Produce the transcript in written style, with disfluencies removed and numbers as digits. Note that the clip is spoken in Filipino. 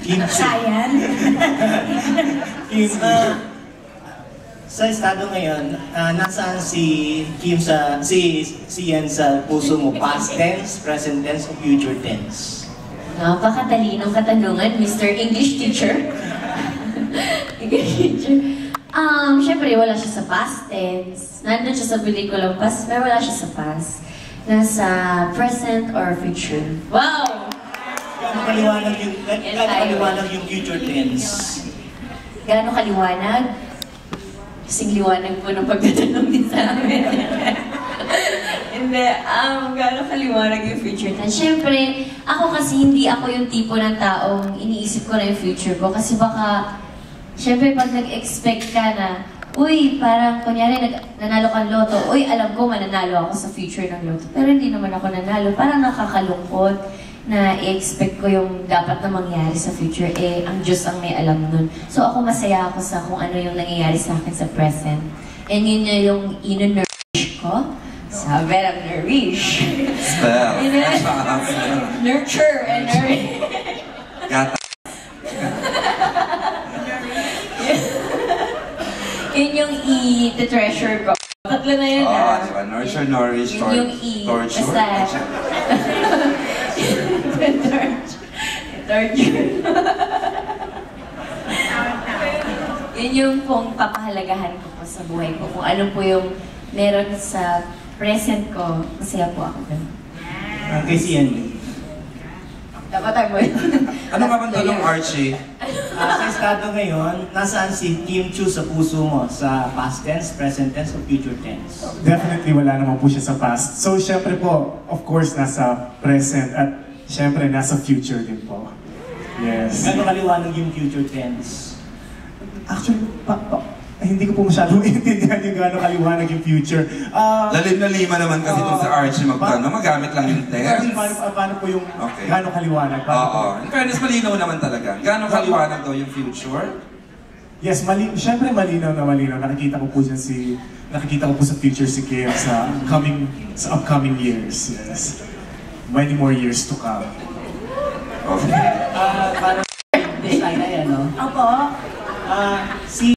Kim Sayan. Kim, sa estado ngayon, nasaan si Kim si Yan sa puso mo? Past tense, present tense, o future tense? Napakatalinong katanungan, Mr. English teacher. English teacher. Siyempre, wala siya sa past tense. Nandun siya sa pelikulang past, pero wala siya sa past. Nasa present or future. Wow! Gaano kaliwanag yung future tense? Gaano kaliwanag? Kasing liwanag po ng pagtatanong din sa amin. Hindi, gaano kaliwanag yung future tense. Siyempre, ako kasi hindi ako yung tipo ng taong iniisip ko na yung future ko. Kasi baka, siyempre pag nag-expect ka na, uy, parang kunyari nanalo kang loto, uy, alam ko mananalo ako sa future ng loto. Pero hindi naman ako nanalo. Parang nakakalungkot na i-expect ko yung dapat na mangyari sa future. Ang Diyos ang may alam nun. So ako masaya ako sa kung ano yung nangyayari sa akin sa present. And yun yung ino-nourish ko. Sabi ng nourish. Spell. Nurture and nourish. Gata. Yun yung i-treasure ko. Tatlo na yun diba? Nurture, nourish, torture. Basta. Torture. Yun yung pong papahalagahan ko po sa buhay ko. Kung ano po yung meron sa present ko, masaya po ako doon. Kay Sian. Dapat tayo mo yun. Ano nga bang tanong, Archie? Sa estado ngayon, nasaan si Kim Chiu sa puso mo? Sa past tense, present tense, o future tense? Definitely wala naman po siya sa past. So, syempre po, of course, nasa present at syempre nasa future din po. Yes. Gaano kaliwanag yung future tense? Actually, hindi ko po masyadong intindihan yung gaano kaliwanag yung future. Lalim na lima naman kasi itong sa Archie magtanong. Magamit lang yung tense. Paano po yung gaano kaliwanag? In fairness, malinaw naman talaga. Gaano kaliwanag daw yung future? Yes, syempre malinaw na malinaw. Nakikita ko po sa future si Kim sa upcoming years. Yes. Many more years to come. Okay. Parang design na yan, no? Opo. Si